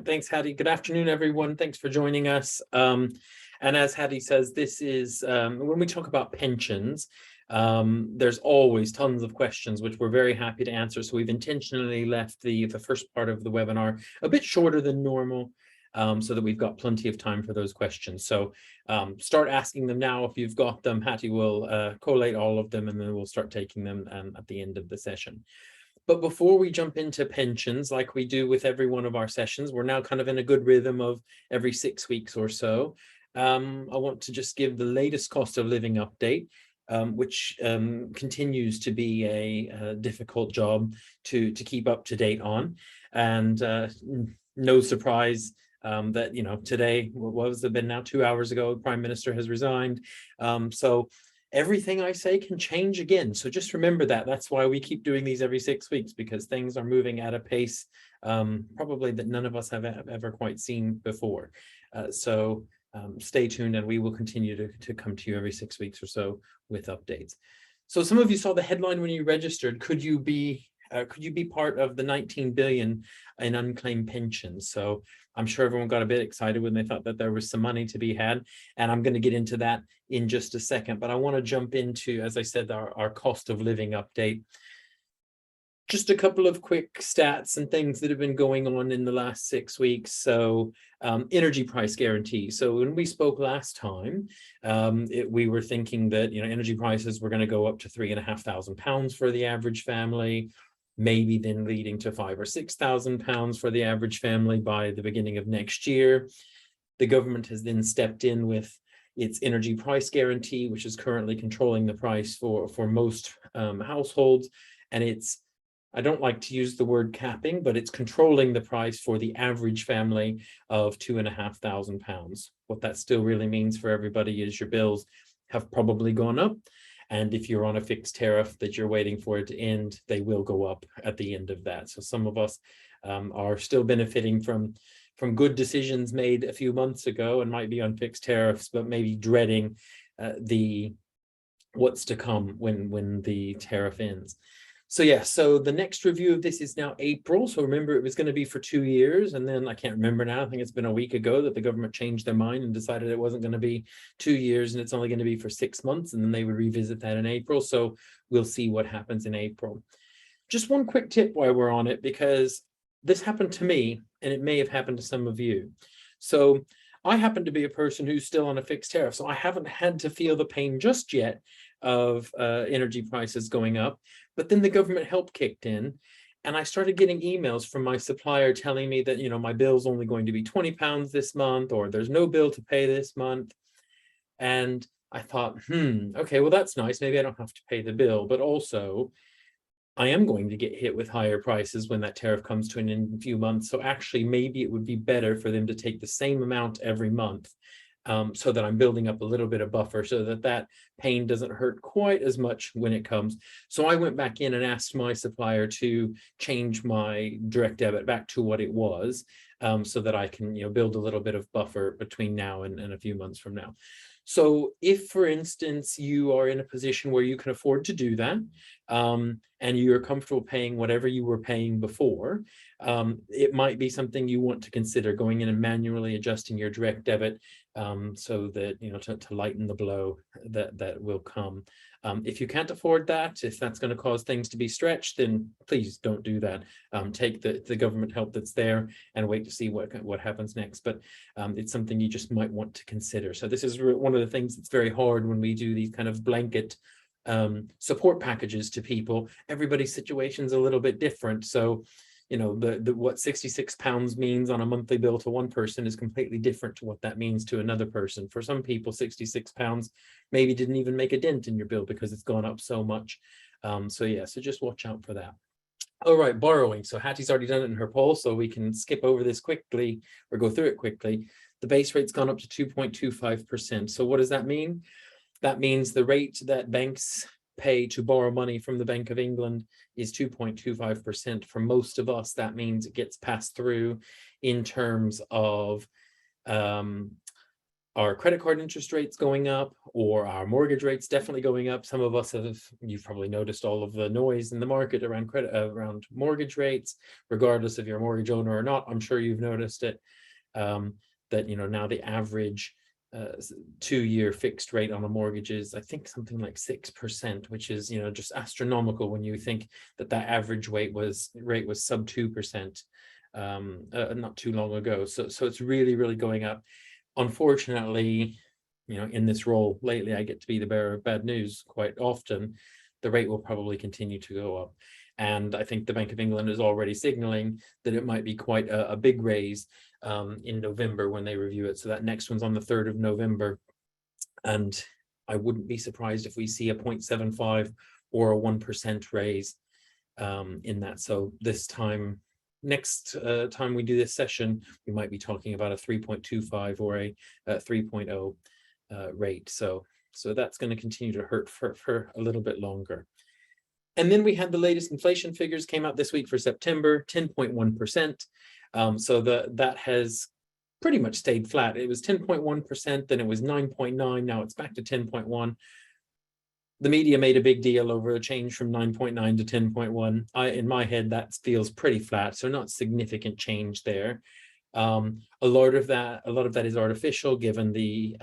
right, thanks, Hattie. Good afternoon, everyone. Thanks for joining us. And as Hattie says, this is when we talk about pensions, there's always tons of questions, which we're very happy to answer. So we've intentionally left the first part of the webinar a bit shorter than normal, so that we've got plenty of time for those questions. So start asking them now if you've got them. Hattie will collate all of them, and then we'll start taking them at the end of the session. But before we jump into pensions, like we do with every one of our sessions, we're now kind of in a good rhythm of every 6 weeks or so. I want to just give the latest cost of living update, which continues to be a difficult job to keep up to date on. And no surprise that, today, what has it been now, 2 hours ago, the Prime Minister has resigned. So everything I say can change again. So just remember that. That's why we keep doing these every 6 weeks, because things are moving at a pace probably that none of us have ever quite seen before. So stay tuned, and we will continue to come to you every 6 weeks or so with updates. So some of you saw the headline when you registered. Could you be part of the 19 billion in unclaimed pensions? So I'm sure everyone got a bit excited when they thought that there was some money to be had, and I'm going to get into that in just a second. But I want to jump into, as I said, our cost of living update. Just a couple of quick stats and things that have been going on in the last 6 weeks. So energy price guarantee. So when we spoke last time, we were thinking that energy prices were going to go up to £3,500 for the average family, maybe then leading to £5,000 or £6,000 for the average family by the beginning of next year. The government has then stepped in with its energy price guarantee, which is currently controlling the price for most households. And I don't like to use the word capping, but it's controlling the price for the average family of £2,500. What that still really means for everybody is your bills have probably gone up. And if you're on a fixed tariff that you're waiting for it to end, they will go up at the end of that. So some of us are still benefiting from good decisions made a few months ago and might be on fixed tariffs, but maybe dreading what's to come when the tariff ends. So yeah, so the next review of this is now April. So remember, it was going to be for 2 years, and then I can't remember now. I think it's been a week ago that the government changed their mind and decided it wasn't going to be 2 years, and it's only going to be for 6 months, and then they would revisit that in April. So we'll see what happens in April. Just one quick tip while we're on it, because this happened to me, and it may have happened to some of you. So I happen to be a person who's still on a fixed tariff, so I haven't had to feel the pain just yet of energy prices going up. But then the government help kicked in, and I started getting emails from my supplier telling me that, my bill's only going to be £20 this month, or there's no bill to pay this month. And I thought, okay, well, that's nice. Maybe I don't have to pay the bill, but also I am going to get hit with higher prices when that tariff comes to an end in a few months. So actually, maybe it would be better for them to take the same amount every month, so that I'm building up a little bit of buffer so that pain doesn't hurt quite as much when it comes. So I went back in and asked my supplier to change my direct debit back to what it was, so that I can build a little bit of buffer between now and a few months from now. So if, for instance, you are in a position where you can afford to do that, and you're comfortable paying whatever you were paying before, it might be something you want to consider, going in and manually adjusting your direct debit, so that, to lighten the blow that will come. If you can't afford that, if that's going to cause things to be stretched, then please don't do that. Take the government help that's there and wait to see what happens next. But it's something you just might want to consider. So this is one of the things that's very hard when we do these kind of blanket support packages to people. Everybody's situation is a little bit different. So what £66 means on a monthly bill to one person is completely different to what that means to another person. For some people, £66 maybe didn't even make a dent in your bill because it's gone up so much. So just watch out for that. All right, borrowing. So Hattie's already done it in her poll, so we can skip over this quickly or go through it quickly. The base rate's gone up to 2.25%. So what does that mean? That means the rate that banks pay to borrow money from the Bank of England is 2.25%. For most of us, that means it gets passed through in terms of our credit card interest rates going up, or our mortgage rates definitely going up. Some of us you've probably noticed all of the noise in the market around around mortgage rates, regardless if you're a mortgage owner or not. I'm sure you've noticed it, that, now the average 2-year fixed rate on a mortgage is, I think, something like 6%, which is, just astronomical when you think that average rate was sub 2% not too long ago. So it's really, really going up. Unfortunately, in this role lately, I get to be the bearer of bad news quite often. The rate will probably continue to go up. And I think the Bank of England is already signaling that it might be quite a big raise in November when they review it. So that next one's on the 3rd of November. And I wouldn't be surprised if we see a 0.75 or a 1% raise in that. So this time, next time we do this session, we might be talking about a 3.25 or a 3.0 rate. So that's going to continue to hurt for a little bit longer. And then we had the latest inflation figures came out this week for September, 10.1%. So that has pretty much stayed flat. It was 10.1%, then it was 9.9, now it's back to 10.1. The media made a big deal over a change from 9.9 to 10.1. In my head, that feels pretty flat, so not significant change there. A lot of that is artificial, given the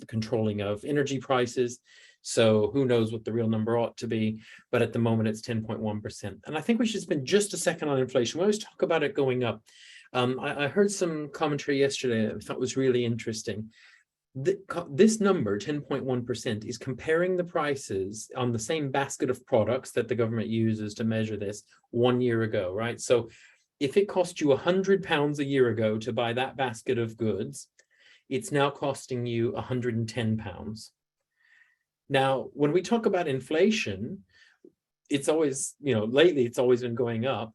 controlling of energy prices. So who knows what the real number ought to be, but at the moment it's 10.1%. And I think we should spend just a second on inflation. We always talk about it going up. I heard some commentary yesterday that I thought was really interesting. This number, 10.1%, is comparing the prices on the same basket of products that the government uses to measure this 1 year ago, right? So if it cost you £100 a year ago to buy that basket of goods, it's now costing you £110. Now, when we talk about inflation, it's always, lately it's always been going up.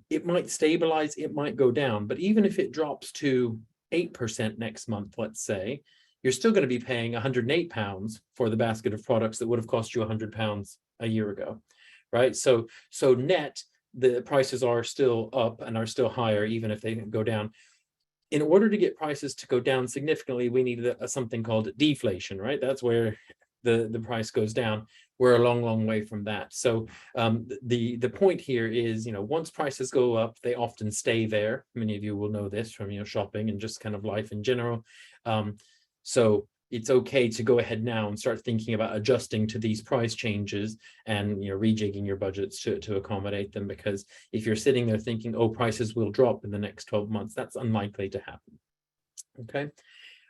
It might stabilize, it might go down, but even if it drops to 8% next month, let's say, you're still going to be paying £108 for the basket of products that would have cost you £100 a year ago, right? So net, the prices are still up and are still higher, even if they go down. In order to get prices to go down significantly, we need something called deflation, right? That's where the price goes down. We're a long, long way from that. So the point here is, once prices go up, they often stay there. Many of you will know this from shopping and just kind of life in general. So it's okay to go ahead now and start thinking about adjusting to these price changes and rejigging your budgets to accommodate them, because if you're sitting there thinking, oh, prices will drop in the next 12 months, that's unlikely to happen. Okay.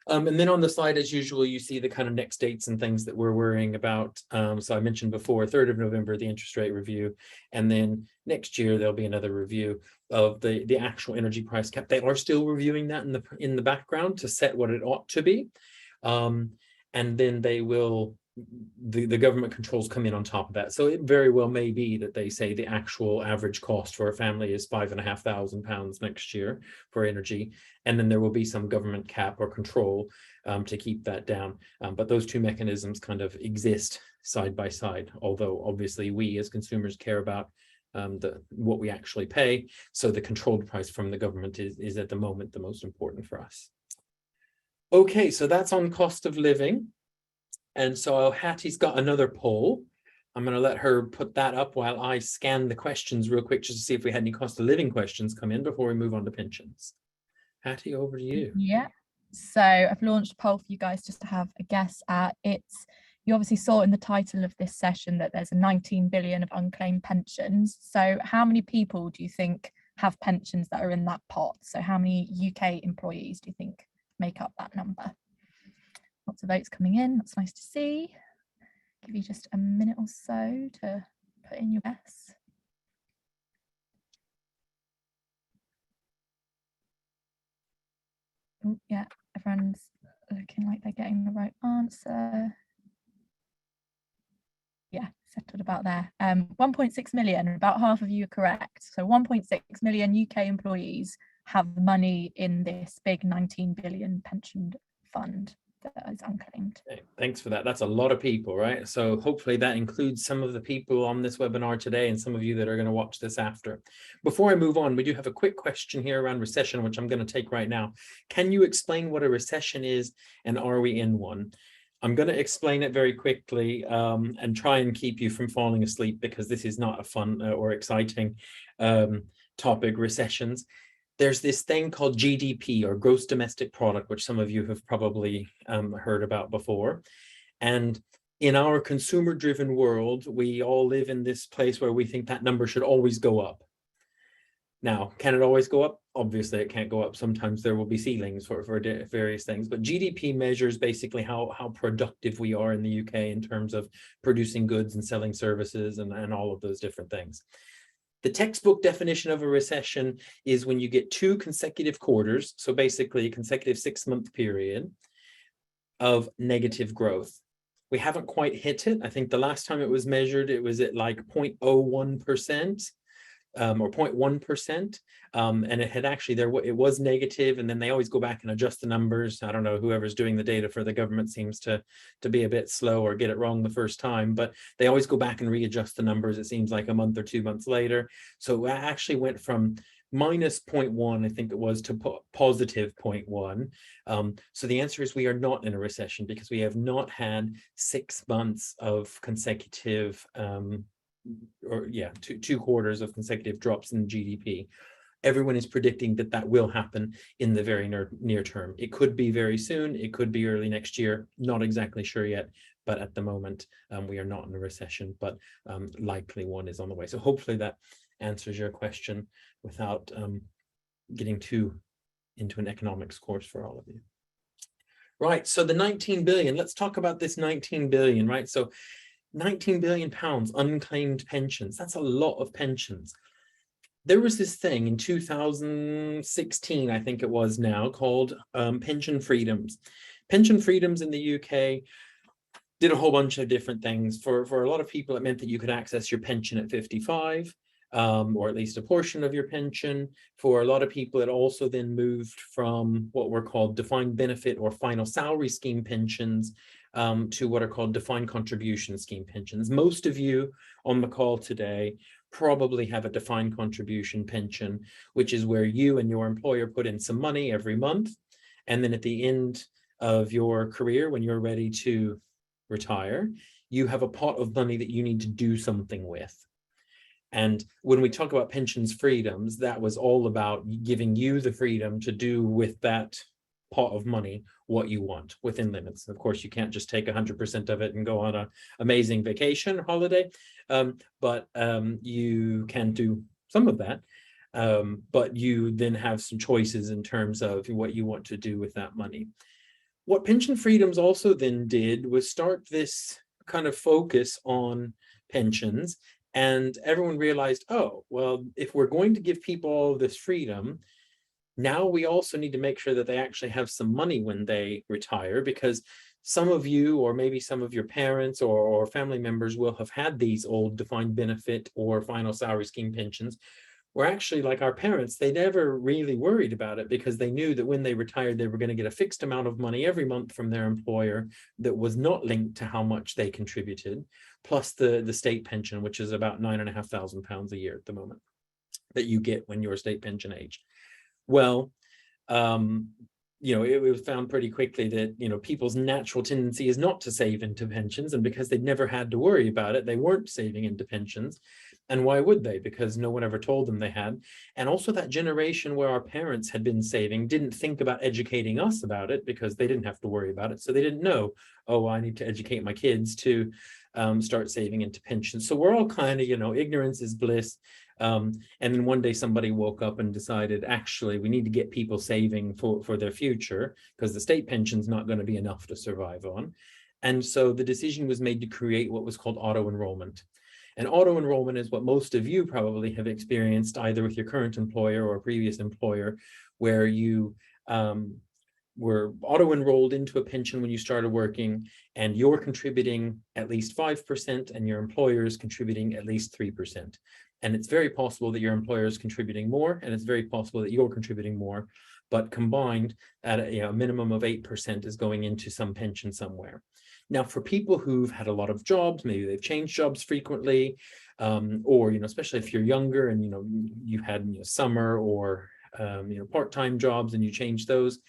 And then on the slide, as usual, you see the kind of next dates and things that we're worrying about. So I mentioned before, 3rd of November, the interest rate review. And then next year, there'll be another review of the actual energy price cap. They are still reviewing that in the background to set what it ought to be. And then they will, the government controls come in on top of that. So it very well may be that they say the actual average cost for a family is £5,500 next year for energy. And then there will be some government cap or control to keep that down. But those two mechanisms kind of exist side by side, although obviously we as consumers care about what we actually pay. So the controlled price from the government is at the moment the most important for us. Okay, so that's on cost of living. And so Hattie's got another poll. I'm going to let her put that up while I scan the questions real quick, just to see if we had any cost of living questions come in before we move on to pensions. Hattie, over to you. Yeah, so I've launched a poll for you guys just to have a guess at. You obviously saw in the title of this session that there's a 19 billion of unclaimed pensions. So how many people do you think have pensions that are in that pot? So how many UK employees do you think make up that number? Lots of votes coming in. That's nice to see. Give you just a minute or so to put in your guess. Oh, yeah, everyone's looking like they're getting the right answer. Yeah, settled about there. 1.6 million, about half of you are correct. So 1.6 million UK employees have money in this big 19 billion pension fund. that is unclaimed. Okay, thanks for that. That's a lot of people, right? So hopefully that includes some of the people on this webinar today and some of you that are going to watch this after. Before I move on, we do have a quick question here around recession, which I'm going to take right now. Can you explain what a recession is, and are we in one? I'm going to explain it very quickly and try and keep you from falling asleep, because this is not a fun or exciting topic, recessions. There's this thing called GDP, or gross domestic product, which some of you have probably heard about before. And in our consumer driven world, we all live in this place where we think that number should always go up. Now, can it always go up? Obviously, it can't go up. Sometimes there will be ceilings for various things, but GDP measures basically how productive we are in the UK in terms of producing goods and selling services and all of those different things. The textbook definition of a recession is when you get 2 consecutive quarters, so basically a consecutive 6-month period of negative growth. We haven't quite hit it. I think the last time it was measured, it was at like 0.01%. Or 0.1%, and it had actually it was negative, and then they always go back and adjust the numbers. I don't know, whoever's doing the data for the government seems to be a bit slow or get it wrong the first time, but they always go back and readjust the numbers, it seems like a month or 2 months later. So it actually went from minus 0.1, I think it was, to positive 0.1. So the answer is we are not in a recession, because we have not had 6 months of consecutive two quarters of consecutive drops in GDP. Everyone is predicting that that will happen in the very near term. It could be very soon, it could be early next year, not exactly sure yet, but at the moment we are not in a recession, but likely one is on the way. So hopefully that answers your question without getting too into an economics course for all of you. Right, so the 19 billion, let's talk about this 19 billion, right? So 19 billion pounds unclaimed pensions. That's a lot of pensions. There was this thing in 2016, I think it was now, called pension freedoms. Pension freedoms in the UK did a whole bunch of different things. For a lot of people, it meant that you could access your pension at 55, or at least a portion of your pension. For a lot of people, it also then moved from what were called defined benefit or final salary scheme pensions to what are called defined contribution scheme pensions. Most of you on the call today probably have a defined contribution pension, which is where you and your employer put in some money every month. And then at the end of your career, when you're ready to retire, you have a pot of money that you need to do something with. And when we talk about pensions freedoms, that was all about giving you the freedom to do with that pot of money what you want within limits. Of course, you can't just take 100% of it and go on an amazing vacation holiday, but you can do some of that. But you then have some choices in terms of what you want to do with that money. What pension freedoms also then did was start this kind of focus on pensions, and everyone realized, oh, well, if we're going to give people all this freedom, now we also need to make sure that they actually have some money when they retire, because some of you, or maybe some of your parents or family members, will have had these old defined benefit or final salary scheme pensions, where actually, like our parents, they never really worried about it, because they knew that when they retired, they were going to get a fixed amount of money every month from their employer that was not linked to how much they contributed, plus the state pension, which is about £9,500 a year at the moment that you get when you're state pension age. Well, it was found pretty quickly that, people's natural tendency is not to save into pensions. And because they'd never had to worry about it, they weren't saving into pensions. And why would they? Because no one ever told them they had. And also that generation where our parents had been saving didn't think about educating us about it, because they didn't have to worry about it. So they didn't know, oh, I need to educate my kids to start saving into pensions. So we're all kind of, ignorance is bliss. And then one day somebody woke up and decided, actually, we need to get people saving for their future, because the state pension's not going to be enough to survive on. And so the decision was made to create what was called auto-enrollment. And auto-enrollment is what most of you probably have experienced, either with your current employer or a previous employer, where you were auto-enrolled into a pension when you started working, and you're contributing at least 5% and your employer is contributing at least 3%. And it's very possible that your employer is contributing more, and it's very possible that you're contributing more, but combined at a minimum of 8% is going into some pension somewhere. Now, for people who've had a lot of jobs, maybe they've changed jobs frequently, or, especially if you're younger and, you had summer or, part-time jobs and you change those,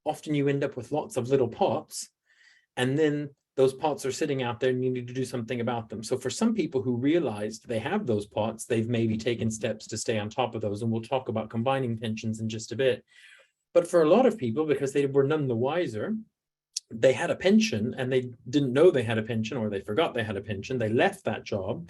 often you end up with lots of little pots, and then those pots are sitting out there and you need to do something about them. So for some people who realized they have those pots, they've maybe taken steps to stay on top of those. And we'll talk about combining pensions in just a bit. But for a lot of people, because they were none the wiser, they had a pension and they didn't know they had a pension, or they forgot they had a pension. They left that job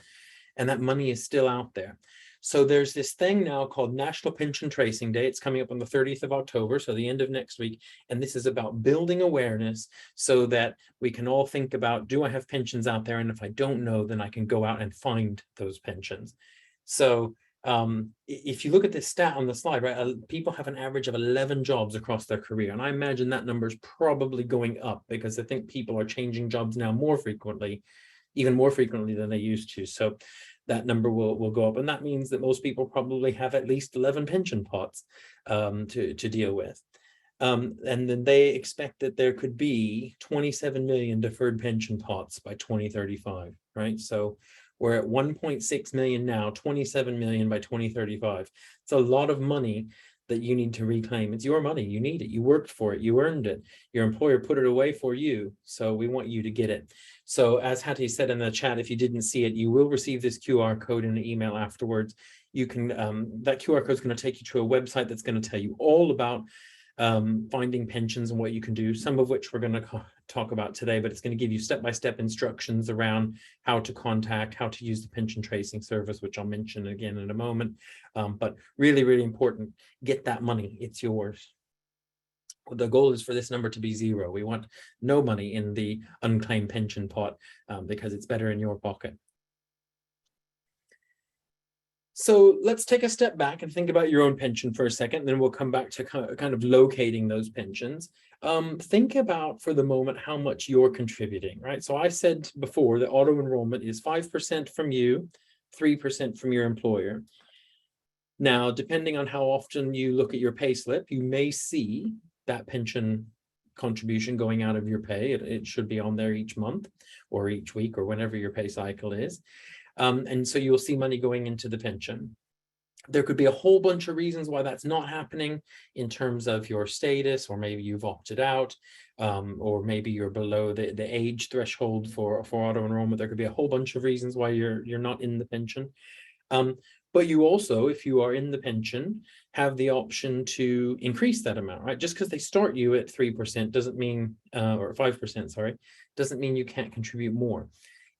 and that money is still out there. So there's this thing now called National Pension Tracing Day. It's coming up on the 30th of October, so the end of next week. And this is about building awareness so that we can all think about, do I have pensions out there? And if I don't know, then I can go out and find those pensions. So if you look at this stat on the slide, right, people have an average of 11 jobs across their career. And I imagine that number is probably going up because I think people are changing jobs now more frequently, even more frequently than they used to. So that number will go up. And that means that most people probably have at least 11 pension pots to deal with. And then they expect that there could be 27 million deferred pension pots by 2035, right? So we're at 1.6 million now, 27 million by 2035. It's a lot of money that you need to reclaim. It's your money. You need it. You worked for it. You earned it. Your employer put it away for you. So we want you to get it. So as Hattie said in the chat, if you didn't see it, you will receive this QR code in an email afterwards. You can, that QR code is going to take you to a website that's going to tell you all about finding pensions and what you can do, some of which we're going to talk about today, but it's going to give you step-by-step instructions around how to contact, how to use the pension tracing service, which I'll mention again in a moment. But really, really important, get that money, it's yours. The goal is for this number to be 0. We want no money in the unclaimed pension pot because it's better in your pocket. So let's take a step back and think about your own pension for a second, and then we'll come back to kind of locating those pensions. Think about for the moment how much you're contributing, right? So I said before that auto enrollment is 5% from you, 3% from your employer. Now, depending on how often you look at your pay slip, you may see that pension contribution going out of your pay. It should be on there each month or each week or whenever your pay cycle is. And so you'll see money going into the pension. There could be a whole bunch of reasons why that's not happening in terms of your status, or maybe you've opted out, or maybe you're below the age threshold for auto enrollment. There could be a whole bunch of reasons why you're not in the pension. But you also, if you are in the pension, have the option to increase that amount, right? Just because they start you at 3% doesn't mean, or 5%, sorry, doesn't mean you can't contribute more.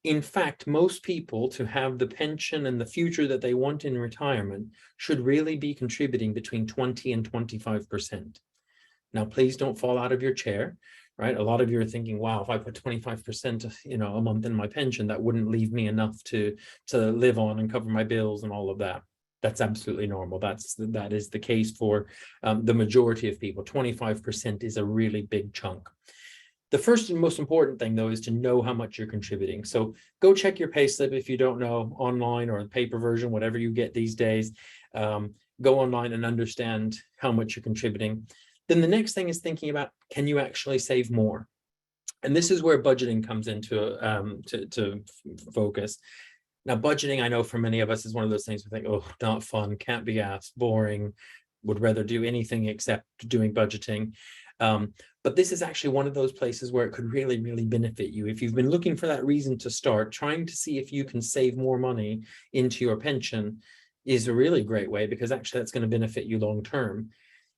In fact, most people, to have the pension and the future that they want in retirement, should really be contributing between 20 and 25%. Now, please don't fall out of your chair, right? A lot of you are thinking, wow, if I put 25%, a month in my pension, that wouldn't leave me enough to live on and cover my bills and all of that. That's absolutely normal. That is the case for the majority of people. 25% is a really big chunk. The first and most important thing, though, is to know how much you're contributing. So go check your payslip if you don't know, online or the paper version, whatever you get these days. Go online and understand how much you're contributing. Then the next thing is thinking about, can you actually save more? And this is where budgeting comes into to focus. Now, budgeting, I know for many of us, is one of those things we think, oh, not fun, can't be asked, boring, would rather do anything except doing budgeting. But this is actually one of those places where it could really, really benefit you. If you've been looking for that reason to start, trying to see if you can save more money into your pension is a really great way, because actually that's going to benefit you long term.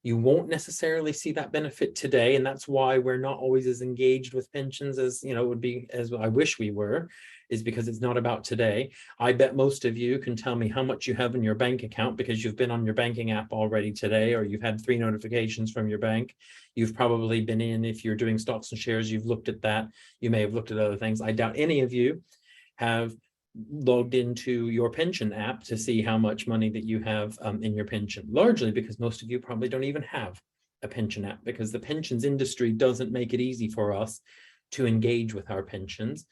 You won't necessarily see that benefit today, and that's why we're not always as engaged with pensions as would be, as I wish we were, is because it's not about today. I bet most of you can tell me how much you have in your bank account because you've been on your banking app already today, or you've had 3 notifications from your bank. You've probably been in, if you're doing stocks and shares, you've looked at that. You may have looked at other things. I doubt any of you have logged into your pension app to see how much money that you have in your pension, largely because most of you probably don't even have a pension app, because the pensions industry doesn't make it easy for us to engage with our pensions.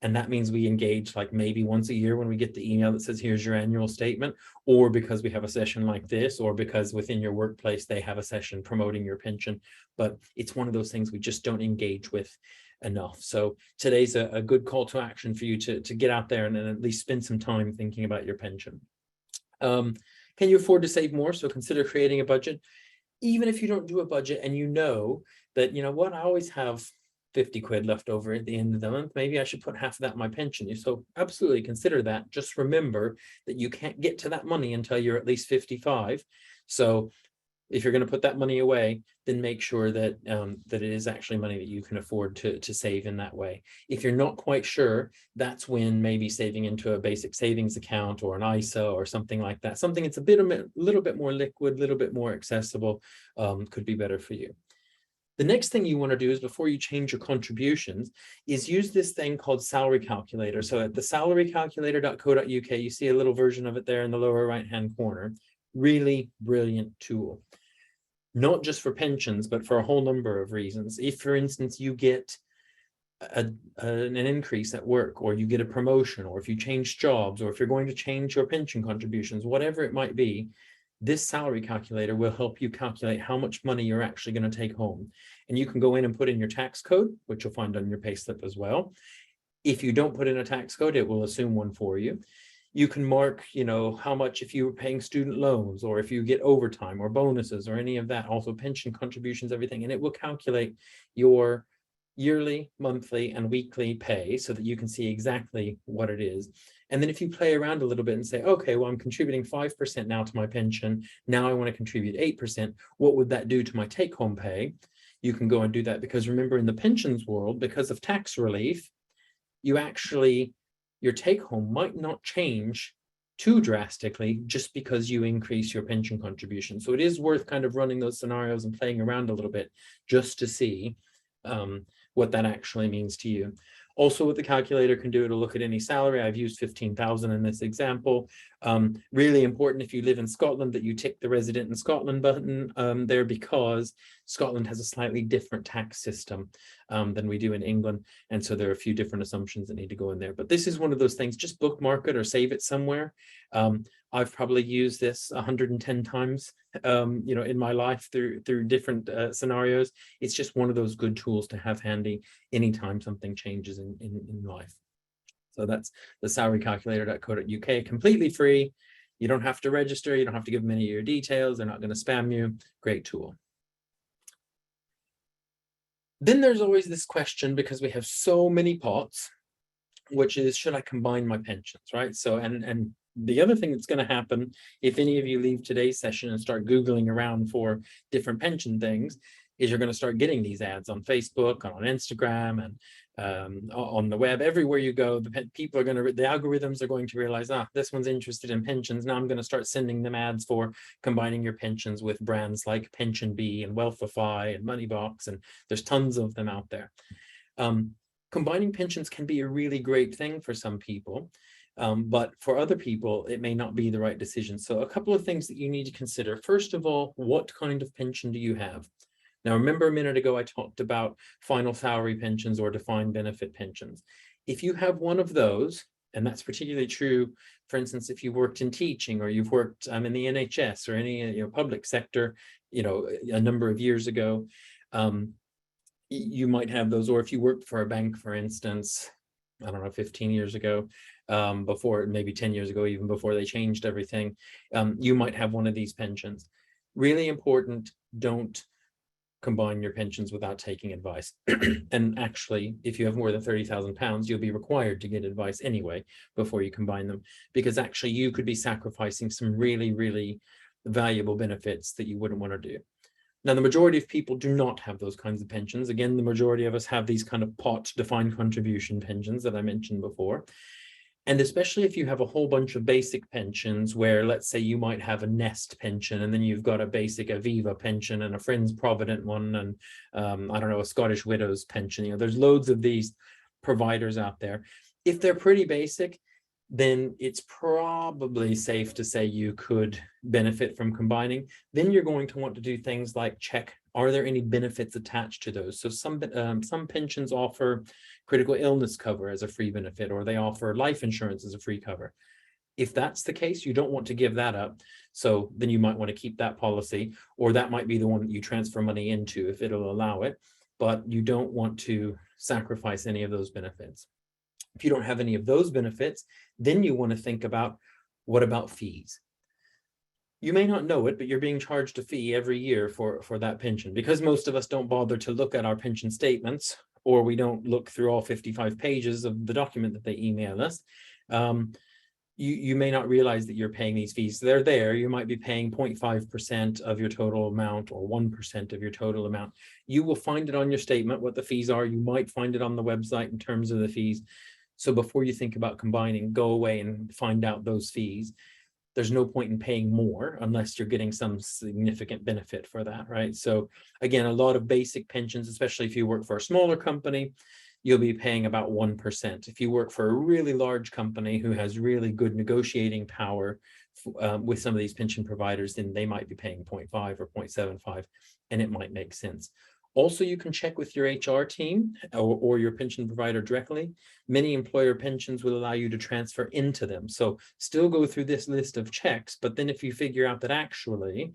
And that means we engage like maybe once a year when we get the email that says, here's your annual statement, or because we have a session like this, or because within your workplace, they have a session promoting your pension. But it's one of those things we just don't engage with enough. So today's a good call to action for you to get out there and then at least spend some time thinking about your pension. Can you afford to save more? So consider creating a budget. Even if you don't do a budget and you know that, you know what, I always have 50 quid left over at the end of the month, maybe I should put half of that in my pension. So absolutely consider that. Just remember that you can't get to that money until you're at least 55. So if you're going to put that money away, then make sure that that it is actually money that you can afford to save in that way. If you're not quite sure, that's when maybe saving into a basic savings account or an ISA or something like that, something that's a little bit more liquid, a little bit more accessible, could be better for you. The next thing you want to do is, before you change your contributions, is use this thing called salary calculator. So at the salarycalculator.co.uk, you see a little version of it there in the lower right-hand corner. Really brilliant tool, not just for pensions, but for a whole number of reasons. If, for instance, you get an increase at work, or you get a promotion, or if you change jobs, or if you're going to change your pension contributions, whatever it might be, this salary calculator will help you calculate how much money you're actually going to take home. And you can go in and put in your tax code, which you'll find on your payslip as well. If you don't put in a tax code, it will assume one for you. You can mark, you know, how much if you were paying student loans, or if you get overtime or bonuses or any of that, also pension contributions, everything, and it will calculate your yearly, monthly, and weekly pay so that you can see exactly what it is. And then if you play around a little bit and say, okay, well, I'm contributing 5% now to my pension. Now I want to contribute 8%. What would that do to my take-home pay? You can go and do that, because remember, in the pensions world, because of tax relief, you actually, your take-home might not change too drastically just because you increase your pension contribution. So it is worth kind of running those scenarios and playing around a little bit just to see what that actually means to you. Also, what the calculator can do, it'll look at any salary. I've used 15,000 in this example. Really important if you live in Scotland that you tick the resident in Scotland button there, because Scotland has a slightly different tax system than we do in England. And so there are a few different assumptions that need to go in there. But this is one of those things, just bookmark it or save it somewhere. I've probably used this 110 times, you know, in my life through different scenarios. It's just one of those good tools to have handy anytime something changes in life. So that's the salarycalculator.co.uk, completely free. You don't have to register. You don't have to give them any of your details. They're not going to spam you. Great tool. Then there's always this question, because we have so many pots, which is, should I combine my pensions, right? So, and the other thing that's going to happen, if any of you leave today's session and start Googling around for different pension things, is you're going to start getting these ads on Facebook, on Instagram, and on the web. Everywhere you go, the algorithms are going to realize, this one's interested in pensions. Now I'm going to start sending them ads for combining your pensions with brands like Pension Bee and Wealthify and Moneybox, and there's tons of them out there. Combining pensions can be a really great thing for some people, but for other people, it may not be the right decision. So a couple of things that you need to consider. First of all, what kind of pension do you have? Now, remember a minute ago, I talked about final salary pensions or defined benefit pensions. If you have one of those, and that's particularly true, for instance, if you worked in teaching, or you've worked in the NHS or any public sector, a number of years ago, you might have those. Or if you worked for a bank, for instance, I don't know, 15 years ago, before, maybe 10 years ago, even before they changed everything, you might have one of these pensions. Really important, don't combine your pensions without taking advice. And actually, if you have more than £30,000, you'll be required to get advice anyway before you combine them, because actually you could be sacrificing some really, really valuable benefits that you wouldn't want to do. Now, the majority of people do not have those kinds of pensions. Again, the majority of us have these kind of pot defined contribution pensions that I mentioned before. And especially if you have a whole bunch of basic pensions, where, let's say, you might have a Nest pension, and then you've got a basic Aviva pension and a Friends Provident one, and I don't know, a Scottish Widows pension. There's loads of these providers out there. If they're pretty basic, then it's probably safe to say you could benefit from combining. Then you're going to want to do things like check, are there any benefits attached to those? So some pensions offer critical illness cover as a free benefit, or they offer life insurance as a free cover. If that's the case, you don't want to give that up. So then you might want to keep that policy, or that might be the one that you transfer money into if it'll allow it, but you don't want to sacrifice any of those benefits. If you don't have any of those benefits, then you want to think about, what about fees? You may not know it, but you're being charged a fee every year for that pension, because most of us don't bother to look at our pension statements, or we don't look through all 55 pages of the document that they email us. You may not realize that you're paying these fees. They're there. You might be paying 0.5% of your total amount, or 1% of your total amount. You will find it on your statement what the fees are. You might find it on the website in terms of the fees. So before you think about combining, go away and find out those fees. There's no point in paying more unless you're getting some significant benefit for that, right? So again, a lot of basic pensions, especially if you work for a smaller company, you'll be paying about 1%. If you work for a really large company who has really good negotiating power with some of these pension providers, then they might be paying 0.5 or 0.75, and it might make sense. Also, you can check with your HR team or your pension provider directly. Many employer pensions will allow you to transfer into them. So still go through this list of checks, but then if you figure out that actually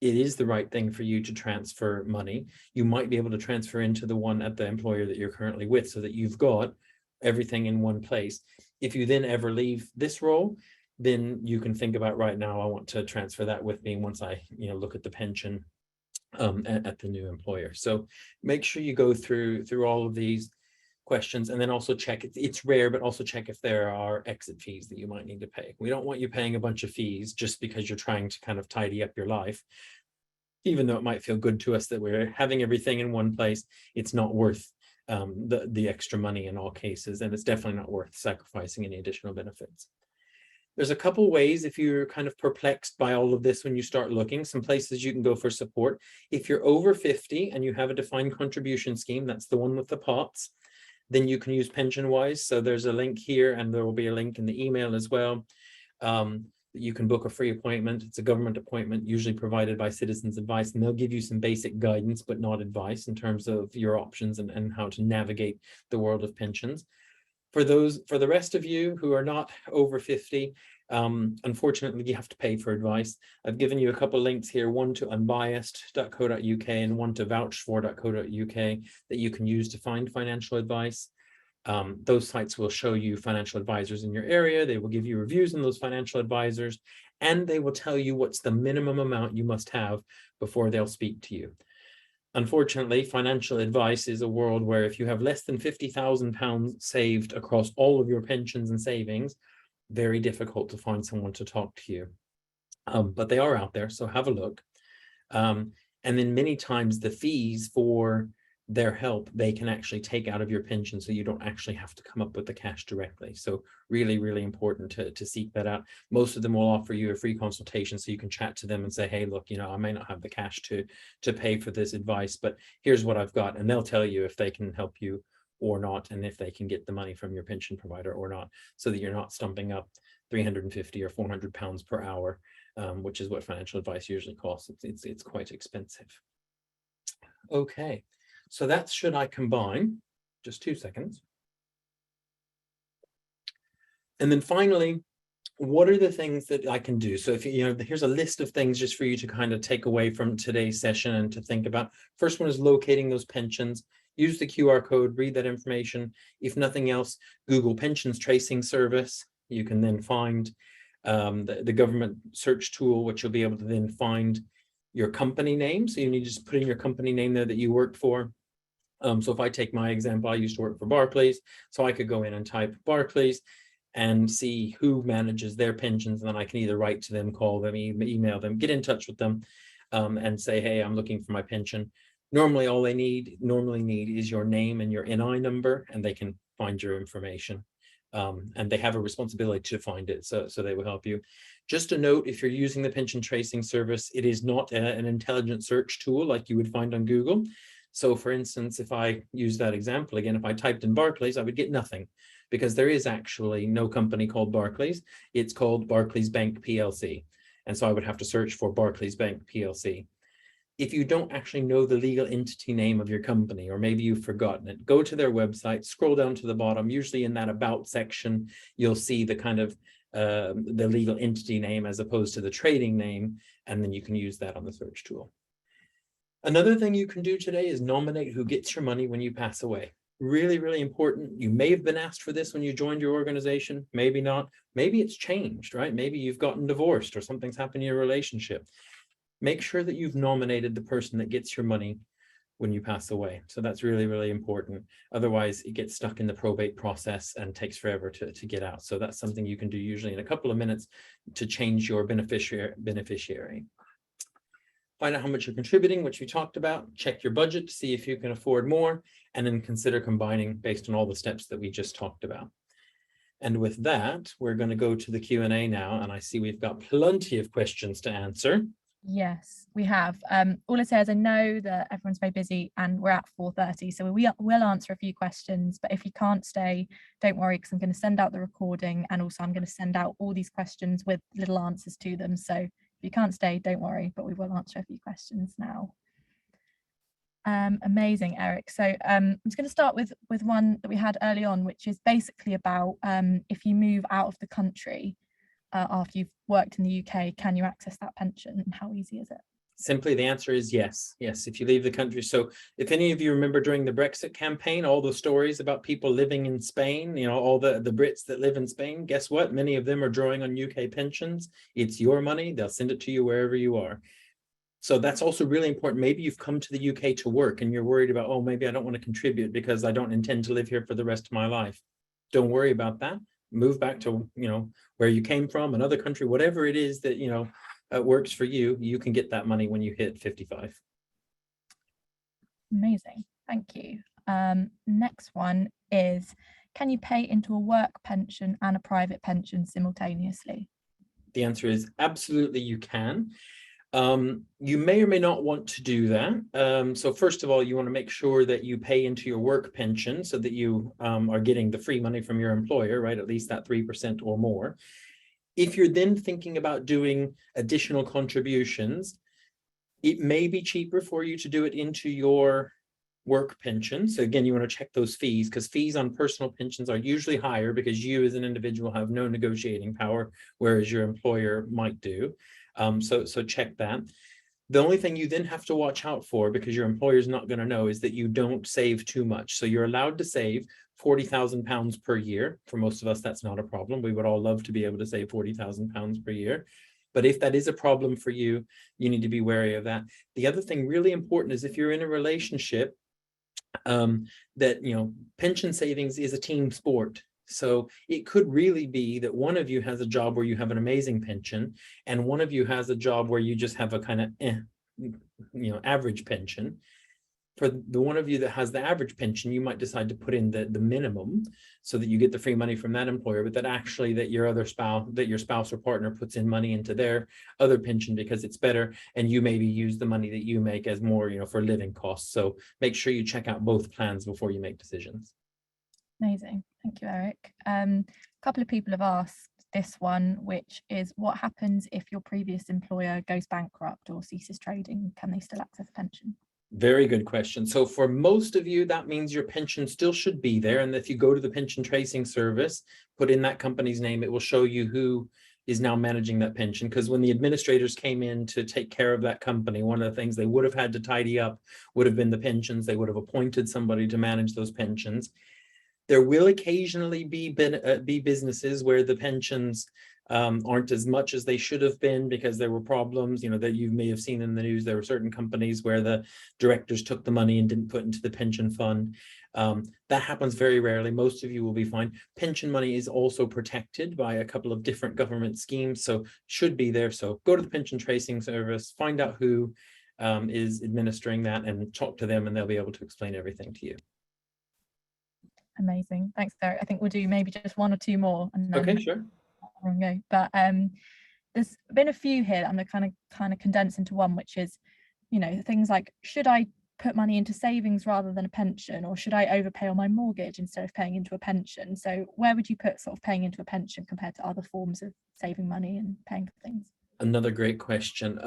it is the right thing for you to transfer money, you might be able to transfer into the one at the employer that you're currently with, so that you've got everything in one place. If you then ever leave this role, then you can think about, right now, I want to transfer that with me once I look at the pension at the new employer. So make sure you go through all of these questions, and then also check, it's rare, but also check if there are exit fees that you might need to pay. We don't want you paying a bunch of fees just because you're trying to kind of tidy up your life. Even though it might feel good to us that we're having everything in one place, it's not worth the extra money in all cases, and it's definitely not worth sacrificing any additional benefits. There's a couple ways, if you're kind of perplexed by all of this when you start looking, some places you can go for support. If you're over 50 and you have a defined contribution scheme, that's the one with the pots, then you can use PensionWise. So there's a link here, and there will be a link in the email as well. You can book a free appointment. It's a government appointment, usually provided by Citizens Advice, and they'll give you some basic guidance, but not advice, in terms of your options and how to navigate the world of pensions. For the rest of you who are not over 50, unfortunately, you have to pay for advice. I've given you a couple links here, one to unbiased.co.uk and one to vouchedfor.co.uk that you can use to find financial advice. Those sites will show you financial advisors in your area. They will give you reviews on those financial advisors, and they will tell you what's the minimum amount you must have before they'll speak to you. Unfortunately, financial advice is a world where if you have less than £50,000 saved across all of your pensions and savings, very difficult to find someone to talk to you. But they are out there, so have a look. And then many times the fees for their help, they can actually take out of your pension, so you don't actually have to come up with the cash directly. So really, really important to seek that out. Most of them will offer you a free consultation, so you can chat to them and say, hey, look, I may not have the cash to pay for this advice, but here's what I've got. And they'll tell you if they can help you or not, and if they can get the money from your pension provider or not, so that you're not stumping up 350 or 400 pounds per hour, which is what financial advice usually costs. It's quite expensive. Okay. So that's should I combine, just 2 seconds. And then finally, what are the things that I can do? So if here's a list of things just for you to kind of take away from today's session and to think about. First one is locating those pensions. Use the QR code, read that information. If nothing else, Google pensions tracing service. You can then find the government search tool, which you'll be able to then find your company name. So you need to just put in your company name there that you worked for. So if I take my example, I used to work for Barclays, so I could go in and type Barclays and see who manages their pensions, and then I can either write to them, call them, email them, get in touch with them, and say, hey, I'm looking for my pension. Normally, all they normally need is your name and your NI number, and they can find your information. And they have a responsibility to find it, so they will help you. Just a note, if you're using the pension tracing service, it is not an intelligent search tool like you would find on Google. So for instance, if I use that example again, if I typed in Barclays, I would get nothing. because there is actually no company called Barclays. It's called Barclays Bank PLC. And so I would have to search for Barclays Bank PLC. If you don't actually know the legal entity name of your company, or maybe you've forgotten it, go to their website, scroll down to the bottom. Usually in that about section, you'll see the kind of the legal entity name as opposed to the trading name, and then you can use that on the search tool. Another thing you can do today is nominate who gets your money when you pass away. Really, really important. You may have been asked for this when you joined your organization, maybe not. Maybe it's changed, right? Maybe you've gotten divorced or something's happened in your relationship. Make sure that you've nominated the person that gets your money when you pass away. So that's really, really important. Otherwise, it gets stuck in the probate process and takes forever to get out. So that's something you can do usually in a couple of minutes to change your beneficiary. Find out how much you're contributing, which we talked about. Check your budget to see if you can afford more, and then consider combining based on all the steps that we just talked about. And with that, we're going to go to the Q&A now, and I see we've got plenty of questions to answer. Yes, we have. All I say is I know that everyone's very busy and we're at 4:30, so we'll answer a few questions, but if you can't stay, don't worry, because I'm going to send out the recording, and also I'm going to send out all these questions with little answers to them. So if you can't stay, don't worry, but we will answer a few questions now. Amazing, Erik. So I'm just going to start with one that we had early on, which is basically about if you move out of the country after you've worked in the UK, can you access that pension, and how easy is it? Simply, the answer is yes. Yes, if you leave the country. So if any of you remember during the Brexit campaign, all the stories about people living in Spain, you know, all the Brits that live in Spain, guess what? Many of them are drawing on UK pensions. It's your money. They'll send it to you wherever you are. So that's also really important. Maybe you've come to the UK to work and you're worried about, oh, maybe I don't want to contribute because I don't intend to live here for the rest of my life. Don't worry about that. Move back to, you know, where you came from, another country, whatever it is that, you know, works for you. You can get that money when you hit 55. Amazing, thank you. Next one is, can you pay into a work pension and a private pension simultaneously? The answer is absolutely you can. You may or may not want to do that. So first of all, you want to make sure that you pay into your work pension so that you are getting the free money from your employer, right? At least that 3% or more. If you're then thinking about doing additional contributions, it may be cheaper for you to do it into your work pension. So again, you want to check those fees, because fees on personal pensions are usually higher because you as an individual have no negotiating power, whereas your employer might do. So check that. The only thing you then have to watch out for, because your employer is not going to know, is that you don't save too much. So you're allowed to save £40,000 per year. For most of us, that's not a problem. We would all love to be able to save £40,000 per year. But if that is a problem for you, you need to be wary of that. The other thing really important is if you're in a relationship, that, you know, pension savings is a team sport. So it could really be that one of you has a job where you have an amazing pension, and one of you has a job where you just have a kind of, average pension. For the one of you that has the average pension, you might decide to put in the minimum so that you get the free money from that employer, but that actually that your spouse or partner puts in money into their other pension because it's better, and you maybe use the money that you make as more, for living costs. So make sure you check out both plans before you make decisions. Amazing, thank you, Erik. A couple of people have asked this one, which is, what happens if your previous employer goes bankrupt or ceases trading? Can they still access a pension? Very good question. So for most of you, that means your pension still should be there. And if you go to the pension tracing service, put in that company's name, it will show you who is now managing that pension. Because when the administrators came in to take care of that company, one of the things they would have had to tidy up would have been the pensions. They would have appointed somebody to manage those pensions. There will occasionally be businesses where the pensions aren't as much as they should have been because there were problems, that you may have seen in the news. There were certain companies where the directors took the money and didn't put into the pension fund. That happens very rarely. Most of you will be fine. Pension money is also protected by a couple of different government schemes, so should be there. So go to the pension tracing service, find out who is administering that, and talk to them, and they'll be able to explain everything to you. Amazing, thanks, Erik. I think we'll do maybe just one or two more, and then okay, sure. Go. But there's been a few here that I'm going to kind of condense into one, which is, things like, should I put money into savings rather than a pension, or should I overpay on my mortgage instead of paying into a pension? So where would you put sort of paying into a pension compared to other forms of saving money and paying for things? Another great question.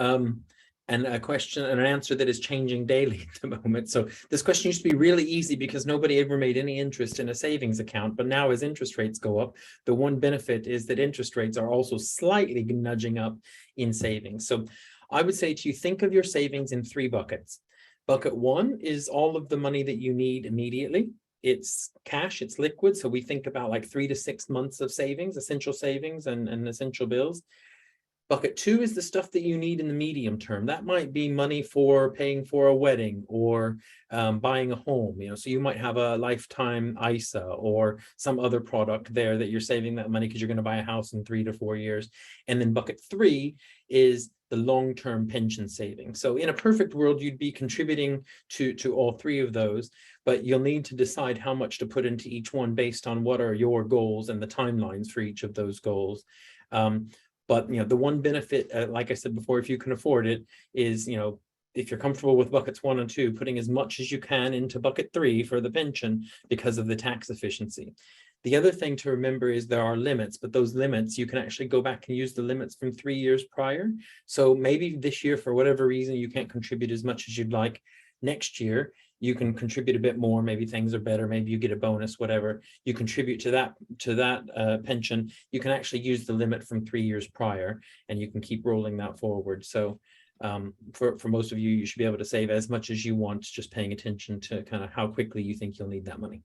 And a question and an answer that is changing daily at the moment. So this question used to be really easy because nobody ever made any interest in a savings account. But now as interest rates go up, the one benefit is that interest rates are also slightly nudging up in savings. So I would say to you, think of your savings in 3 buckets. Bucket 1 is all of the money that you need immediately. It's cash, it's liquid. So we think about like 3 to 6 months of savings, essential savings and essential bills. Bucket 2 is the stuff that you need in the medium term. That might be money for paying for a wedding or buying a home, so you might have a lifetime ISA or some other product there that you're saving that money because you're going to buy a house in 3 to 4 years. And then bucket 3 is the long-term pension savings. So in a perfect world, you'd be contributing to all 3 of those, but you'll need to decide how much to put into each one based on what are your goals and the timelines for each of those goals. But the one benefit, like I said before, if you can afford it, is if you're comfortable with buckets 1 and 2, putting as much as you can into bucket 3 for the pension because of the tax efficiency. The other thing to remember is there are limits, but those limits, you can actually go back and use the limits from 3 years prior. So maybe this year, for whatever reason, you can't contribute as much as you'd like. Next year, you can contribute a bit more. Maybe things are better. Maybe you get a bonus, whatever. You contribute to that pension. You can actually use the limit from 3 years prior, and you can keep rolling that forward. So for most of you, you should be able to save as much as you want, just paying attention to kind of how quickly you think you'll need that money.